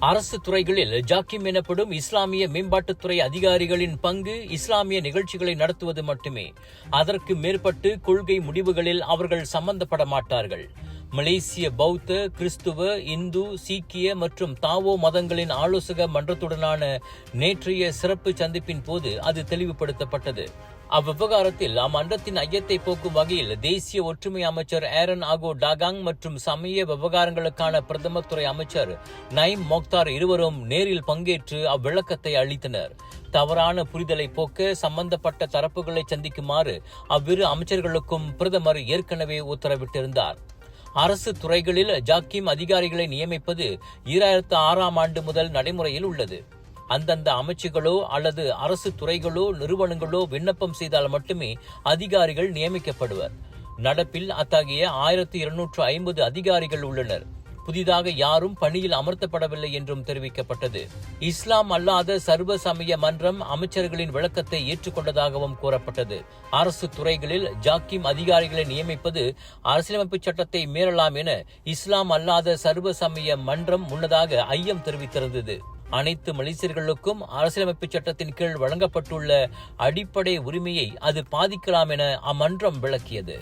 அரசு துறைகளில் ஜாக்கிம் எனப்படும் இஸ்லாமிய மேம்பாட்டுத்துறை அதிகாரிகளின் பங்கு இஸ்லாமிய நிகழ்ச்சிகளை நடத்துவது மட்டுமே. அதற்கு மேற்பட்டு கொள்கை முடிவுகளில் அவர்கள் சம்பந்தப்பட மாட்டார்கள். மலேசிய பௌத்த, கிறிஸ்துவ, இந்து, சீக்கிய மற்றும் தாவோ மதங்களின் ஆலோசக மன்றத்துடனான நேற்றைய சிறப்பு சந்திப்பின் போது அது தெளிவுபடுத்தப்பட்டது. அவ்விவகாரத்தில் அம்மன்றத்தின் ஐயத்தை போக்கும் வகையில் தேசிய ஒற்றுமை அமைச்சர் ஏரன் ஆகோ டாகாங் மற்றும் சமய விவகாரங்களுக்கான பிரதமர் துறை அமைச்சர் நைம் மோக்தார் இருவரும் நேரில் பங்கேற்று அவ்விளக்கத்தை அளித்தனர். தவறான புரிதலை போக்க சம்பந்தப்பட்ட தரப்புகளை சந்திக்குமாறு அவ்விரு அமைச்சர்களுக்கும் பிரதமர் ஏற்கனவே உத்தரவிட்டிருந்தார். அரசு துறைகளில் ஜாக்கிம் அதிகாரிகளை நியமிப்பது 2006ஆம் ஆண்டு முதல் நடைமுறையில் உள்ளது. அந்தந்த அமைச்சுகளோ அல்லது அரசு துறைகளோ நிறுவனங்களோ விண்ணப்பம் செய்தால் மட்டுமே அதிகாரிகள் நியமிக்கப்படுவர். நடப்பில் அத்தகைய 1250 அதிகாரிகள் உள்ளனர். புதிதாக யாரும் பணியில் அமர்த்தப்படவில்லை என்றும் தெரிவிக்கப்பட்டது. இஸ்லாம் அல்லாத சர்வ சமய மன்றம் அமைச்சர்களின் விளக்கத்தை ஏற்றுக்கொண்டதாகவும் கூறப்பட்டது. அரசு துறைகளில் ஜாக்கிம் அதிகாரிகளை நியமிப்பது அரசியலமைப்பு சட்டத்தை மீறலாம் என இஸ்லாம் அல்லாத சர்வ சமய மன்றம் முன்னதாக ஐயம் தெரிவித்திருந்தது. அனைத்து மலேசியர்களுக்கும் அரசியலமைப்பு சட்டத்தின் கீழ் வழங்கப்பட்டுள்ள அடிப்படை உரிமையை அது பாதிக்கலாம் என அம்மன்றம் விளக்கியது.